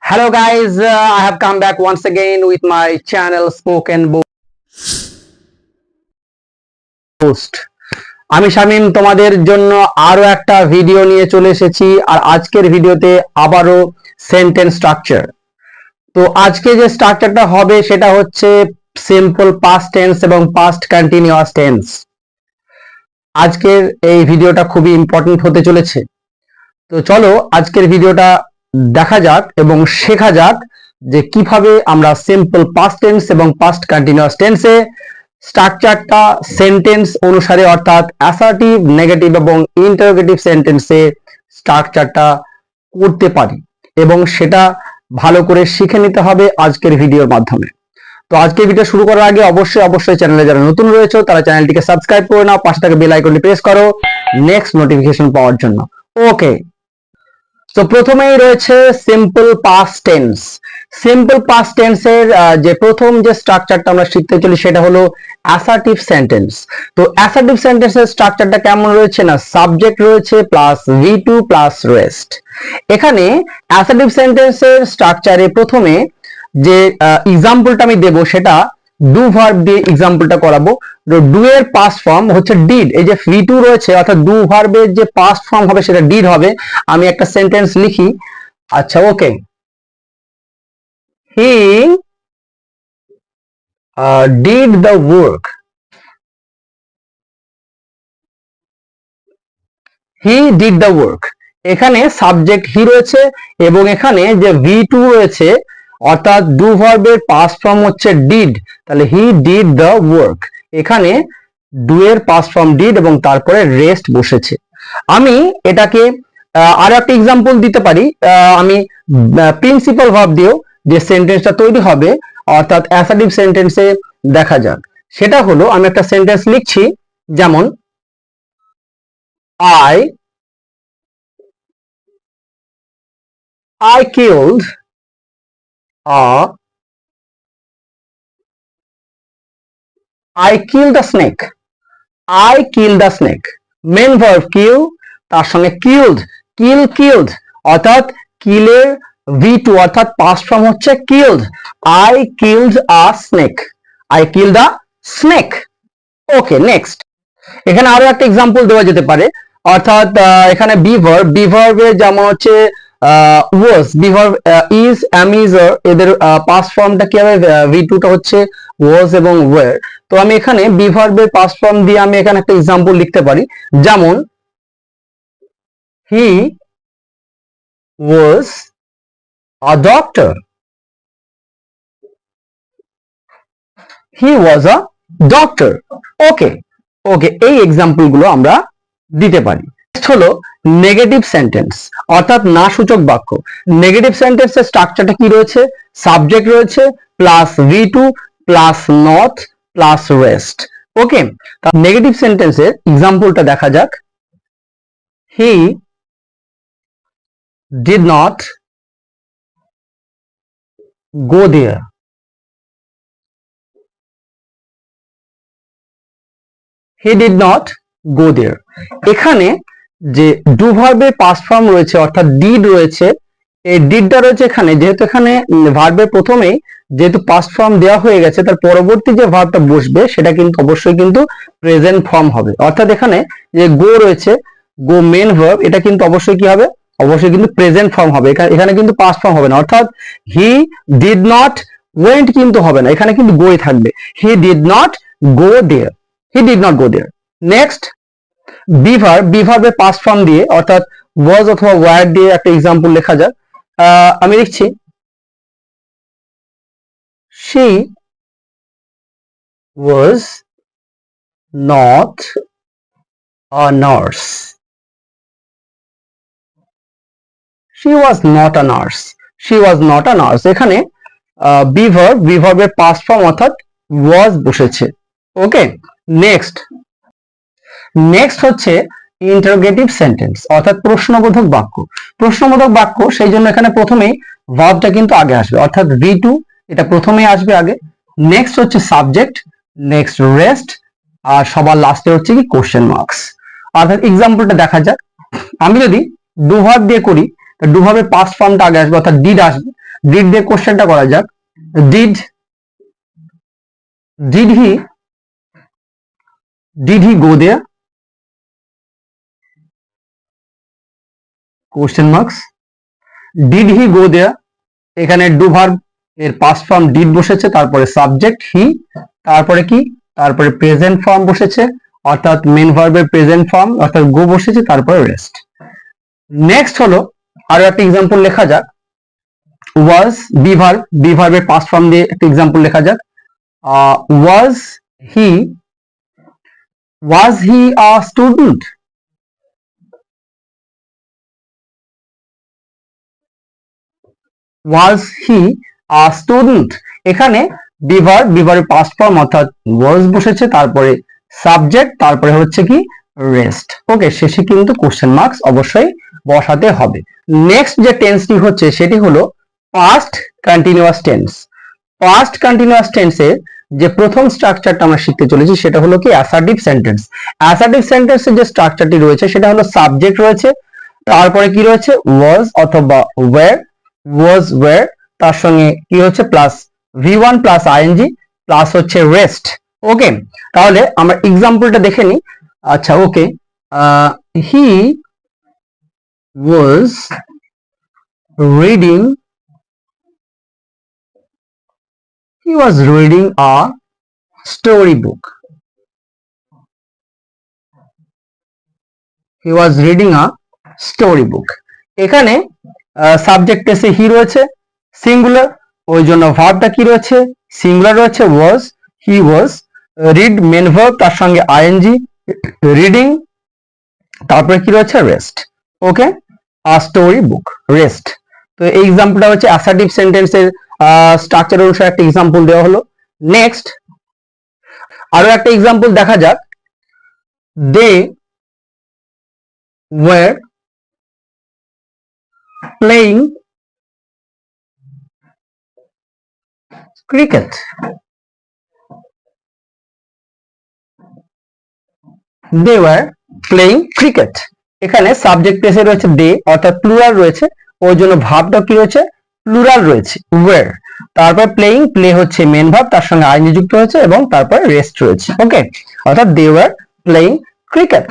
Hello guys, I have come back once again with my channel Spoken Boost. আমি শামীম তোমাদের জন্য আরো একটা ভিডিও নিয়ে চলে এসেছি আর আজকের ভিডিওতে আবারও সেন্টেন্স স্ট্রাকচার। তো আজকে যে স্ট্রাকচারটা হবে সেটা হচ্ছে সিম্পল পাস্ট টেন্স এবং পাস্ট কন্টিনিউয়াস টেন্স। আজকের এই ভিডিওটা খুবই ইম্পর্টেন্ট হতে চলেছে। তো চলো আজকের ভিডিওটা দেখা যাক এবং শেখা যাক যে কিভাবে আমরা সিম্পল পাস্ট টেন্স এবং পাস্ট কন্টিনিউয়াস টেন্সে স্ট্রাকচারটা সেন্টেন্স অনুসারে অর্থাৎ অ্যাসার্টিভ, নেগেটিভ এবং ইন্টারোগেটিভ সেন্টেন্সে স্ট্রাকচারটা করতে পারি এবং সেটা ভালো করে শিখে নিতে হবে আজকের ভিডিওর মাধ্যমে। তো আজকের ভিডিও শুরু করার আগে অবশ্যই চ্যানেলে যারা নতুন রয়েছে তারা চ্যানেলটিকে সাবস্ক্রাইব করে নাও, পাশে থাকা বেল আইকনটি প্রেস করো নেক্সট নোটিফিকেশন পাওয়ার জন্য। ওকে, তো প্রথমেই রয়েছে simple past tense. Simple past টেন্সের যে প্রথম যে স্ট্রাকচারটা আমরা শিখতে চলি সেটা হলো অ্যাসার্টিভ সেন্টেন্স। তো অ্যাসার্টিভ সেন্টেন্সের স্ট্রাকচারটা কেমন রয়েছে না, সাবজেক্ট রয়েছে প্লাস V2 প্লাস রেস্ট। এখানে অ্যাসার্টিভ সেন্টেন্সের স্ট্রাকচারে প্রথমে যে এক্সাম্পলটা আমি দেব সেটা ডু ভার্ব দিয়ে এক্সাম্পলটা করাবো। ডু এর পাস্ট ফর্ম হচ্ছে ডিড। এই যে V2 রয়েছে অর্থাৎ ডু ভার্বের যে পাস্ট ফর্ম হবে সেটা ডিড হবে। আমি একটা সেন্টেন্স লিখি। আচ্ছা, okay, he did the work. He did the work. এখানে সাবজেক্ট হি রয়েছে এবং এখানে যে V2 রয়েছে অর্থাৎ ডু ভার্বের পাস্ট ফর্ম হচ্ছে ডিড, তাহলে হি ডিড দ্য ওয়ার্ক। এখানে ডু এর পাস্ট ফর্ম ডিড এবং তারপরে রেস্ট বসেছে। আমি এটাকে আরো একটা এক্সাম্পল দিতে পারি। আমি প্রিন্সিপাল ভার্ব দিয়েও যে সেন্টেন্সটা তৈরি হবে অর্থাৎ অ্যাসার্টিভ সেন্টেন্সে দেখা যাক। সেটা হলো আমি একটা সেন্টেন্স লিখছি, যেমন I killed a snake. I killed a snake. Main verb kill, তার সঙ্গে killed, killed অর্থাৎ kill এর V2 অর্থাৎ পাস্ট ফর্ম হচ্ছে killed. I killed a snake. I killed a snake. Okay, next. এখানে আরো একটা এক্সাম্পল দেওয়া যেতে পারে অর্থাৎ এখানে বি ভার্বের যেমন হচ্ছে was, B verb is, am, is, এদের পাস্ট ফর্মটা কি হবে, V2 টা হচ্ছে ওয়াজ এবং ওয়্যার। তো আমি এখানে বি ভার্বের পাস্ট ফর্ম দিয়ে আমি এখানে একটা এক্সাম্পল লিখতে পারি, যেমন হি ওয়াজ a doctor. He was a doctor. ওকে, এই এক্সাম্পল গুলো আমরা দিতে পারি। নেক্সট হলো নেগেটিভ সেন্টেন্স অর্থাৎ না সূচক বাক্য। নেগেটিভ সেন্টেন্সের স্ট্রাকচারটা কি রয়েছে, সাবজেক্ট রয়েছে plus V2 plus not plus rest. Okay, negative সেন্টেন্সের এক্সাম্পলটা দেখা যাক। He did not go there. He did not go there. এখানে যে ডু ভার্বের পাস্ট ফর্ম রয়েছে অর্থাৎ ডিড রয়েছে, এই ডিডটা রয়েছে এখানে, যেহেতু এখানে ভার্বের প্রথমেই যেহেতু পাস্ট ফর্ম দেওয়া হয়ে গেছে তার পরবর্তী যে ভার্বটা বসবে সেটা কিন্তু অবশ্যই কিন্তু প্রেজেন্ট ফর্ম হবে। অর্থাৎ এখানে যে গো রয়েছে, গো মেন ভার্ব, এটা কিন্তু অবশ্যই কি হবে, অবশ্যই কিন্তু প্রেজেন্ট ফর্ম হবে। এখানে কিন্তু পাস্ট ফর্ম হবে না, অর্থাৎ হি ডিড নট ওয়েন্ট কিন্তু হবে না, এখানে কিন্তু গোই থাকবে। He did not go there, he did not go there. Next be ভার্বের পাস্ট ফর্ম দিয়ে অর্থাৎ ওয়াজ অথবা ওয়্যার দিয়ে একটা এক্সাম্পল লেখা যাক। আমি লিখছি, she was not a nurse. She was not a nurse. She was not a nurse. এখানে বি ভার্বের পাস্ট ফর্ম অর্থাৎ was বসেছে। ওকে, নেক্সট হচ্ছে ইন্টারোগেটিভ সেন্টেন্স অর্থাৎ প্রশ্নবোধক বাক্য। প্রশ্নবোধক বাক্য সেই জন্য এখানে প্রথমেই ভার্বটা কিন্তু আগে আসবে অর্থাৎ V2 এটা প্রথমেই আসবে আগে। নেক্সট হচ্ছে সাবজেক্ট, নেক্সট রেস্ট, আর সবার লাস্টে হচ্ছে কি কোশ্চেন মার্কস। অর্থাৎ এক্সাম্পলটা দেখা যাক। আমি যদি ডু ভার্ব দিয়ে করি, ডু ভার্বের পাস্ট ফর্মটা আগে আসবে অর্থাৎ ডিড আসবে। ডিড দিয়ে কোশ্চেনটা করা যাক। Did did he go there? Question marks. Did he go there, এখানে ডু ভার্ব এর পাস্ট ফর্ম ডিড বসেছে, তারপরে সাবজেক্ট হি, তারপরে কি, তারপরে প্রেজেন্ট ফর্ম বসেছে অর্থাৎ মেন ভার্বের প্রেজেন্ট ফর্ম অর্থাৎ গো বসেছে, তারপরে রেস্ট। নেক্সট হলো আরো একটা এক্সাম্পল লেখা যাক। ওয়াজ বি ভার্বের পাস্ট ফর্ম দিয়ে একটা এক্সাম্পল লেখা যাক। ওয়াজ হি আ স্টুডেন্ট? ওয়াজ হি আ স্টুডেন্ট, এখানে বিভারের পাস্ট ফর্ম অর্থাৎ ওয়াজ বসেছে, তারপরে সাবজেক্ট, তারপরে হচ্ছে কি রেস্ট। ওকে, শেষে কিন্তু কোশ্চেন মার্কস অবশ্যই বসাতে হবে। নেক্সট যে টেন্সটি হচ্ছে সেটি হলো past continuous tense. Past continuous টেন্সের যে প্রথম স্ট্রাকচারটা আমরা শিখতে চলেছি সেটা হলো কি অ্যাসার্টিভ সেন্টেন্স। অ্যাসার্টিভ সেন্টেন্সের যে স্ট্রাকচারটি রয়েছে সেটা হলো সাবজেক্ট রয়েছে, তারপরে কি রয়েছে ওয়াজ অথবা ওয়ার, তার সঙ্গে কি হচ্ছে plus V1 plus ING plus হচ্ছে রেস্ট। ওকে, তাহলে আমরা এক্সাম্পলটা দেখে নিই। আচ্ছা, okay, he was reading a story book. He was reading a story book. এখানে সাবজেক্ট এসে হি রয়েছে সিঙ্গুলার, ওই জন্য ভার্বটা কি রয়েছে সিঙ্গুলার রয়েছে ওয়াজ, হি ওয়াজ। রিড মেন ভার্ব, তার সঙ্গে আইএনজি, রিডিং, তারপরে কি রয়েছে রেস্ট। ওকে, আ স্টোরি বুক, রেস্ট। তো এই এক্সাম্পলটা হচ্ছে অ্যাসার্টিভ সেন্টেন্সের স্ট্রাকচার অনুসারে একটা এক্সাম্পল দেওয়া হলো। নেক্সট আরো একটা এক্সাম্পল দেখা যাক। They were playing cricket. They were playing cricket, এখানে সাবজেক্ট প্লেসে রয়েছে দে অর্থাৎ প্লুরাল রয়েছে, ওই জন্য ভাবটা কি রয়েছে প্লুরাল রয়েছে ওয়ার। তারপর প্লেইং, প্লে হচ্ছে মেন ভাব, তার সঙ্গে আইনি যুক্ত হয়েছে এবং তারপর রেস্ট রয়েছে। ওকে, অর্থাৎ they were playing cricket.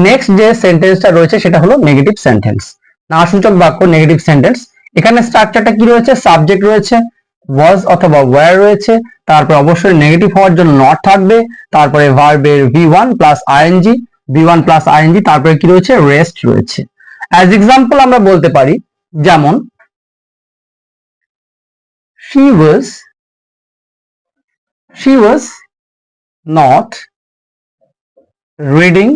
Next যে সেন্টেন্সটা রয়েছে সেটা হলো নেগেটিভ সেন্টেন্স, নাসূচক বাক্য নেগেটিভ সেন্টেন্স। এখানে স্ট্রাকচারটা কি রয়েছে সাবজেক্ট রয়েছে, ওয়াজ অথবা ওয়্যার রয়েছে, তারপর অবশ্যই নেগেটিভ হওয়ার জন্য নট থাকবে, তারপরে ভার্বের V1 প্লাস আইএনজি, তারপরে কি রয়েছে রেস্ট রয়েছে। অ্যাজ এক্সাম্পল আমরা বলতে পারি, যেমন she was not reading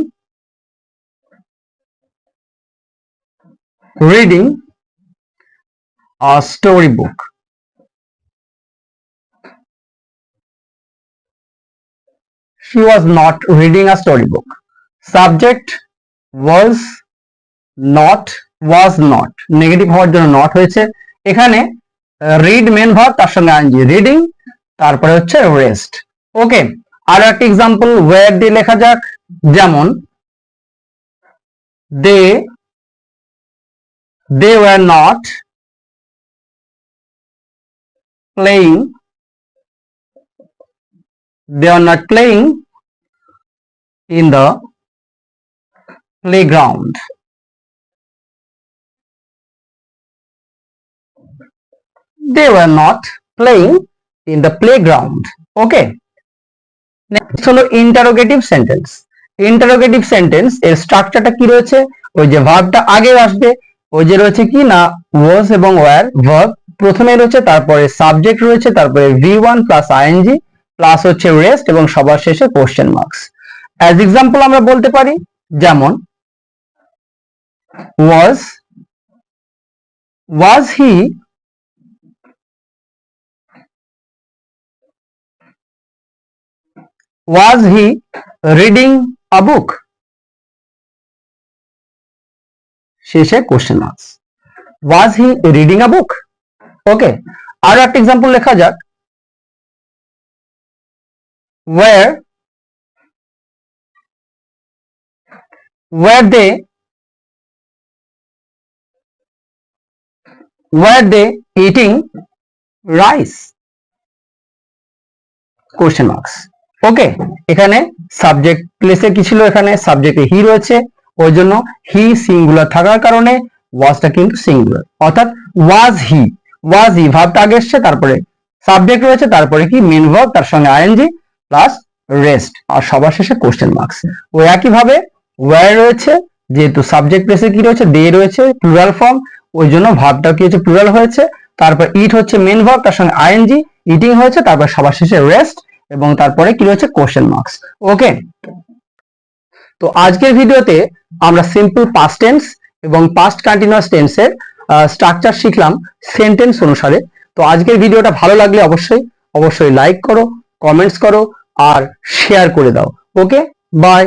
a storybook. She was not reading a storybook. Subject was not, negative হওয়ার জন্য নট হয়েছে। এখানে রিড মেন ভার্ব, তার সঙ্গে আইএনজি, রিডিং, তারপরে হচ্ছে রেস্ট। ওকে, আর একটা এক্সাম্পল ওয়্যার দিয়ে লেখা যাক। যেমন they were not playing in the playground. They were not playing in the playground. Okay, next হলো ইন্টারোগেটিভ সেন্টেন্স। ইন্টারোগেটিভ সেন্টেন্স এর স্ট্রাকচারটা কি রয়েছে, ওই যে ভার্বটা আগে আসবে, ওই যে রয়েছে কি না ওয়াজ এবং ওয়্যার, ভার্ব প্রথমে রয়েছে, তারপরে সাবজেক্ট রয়েছে, তারপরে V1 প্লাস আইএনজি প্লাস হচ্ছে রেস্ট এবং সবার শেষে কোশ্চেন মার্কস। অ্যাজ এক্সাম্পল আমরা বলতে পারি, যেমন ওয়াজ হি রিডিং আ বুক, শেষে question marks. Was he reading a book. Okay, আরো একটা এক্সাম্পল লেখা যাক। where they were they eating rice, question marks. Okay, এখানে সাবজেক্ট প্লেসে কি ছিল, এখানে সাবজেক্টে হি রয়েছে, ওই জন্য হি সিঙ্গুলার থাকার কারণে ওয়াজটা কিন্তু সিঙ্গুলার, অর্থাৎ ওয়াজ হি, ভার্বটা আগে এসছে, তারপরে সাবজেক্ট রয়েছে, তারপরে কি মেন ভার্ব, তার সঙ্গে আইএনজি প্লাস রেস্ট, আর সবার শেষে কোশ্চেন মার্কস। ও একই ভাবে ওয়্যার রয়েছে, যেহেতু সাবজেক্ট প্লেসে কি রয়েছে, দে রয়েছে, প্লুরাল ফর্ম, ওই জন্য ভার্বটা কি হচ্ছে, প্লুরাল হয়েছে, তারপর ইট হচ্ছে মেন ভার্ব, তার সঙ্গে আইএনজি, ইটিং হয়েছে, তারপর সবার শেষে রেস্ট, এবং তারপরে কি রয়েছে, কোশ্চেন মার্কস। ওকে, তো আজকের ভিডিওতে আমরা সিম্পল পাস্ট টেন্স এবং পাস্ট কন্টিনিউয়াস টেন্সের স্ট্রাকচার শিখলাম সেন্টেন্স অনুসারে। তো আজকের ভিডিওটা ভালো লাগলে অবশ্যই লাইক করো, কমেন্টস করো আর শেয়ার করে দাও। ওকে, বাই।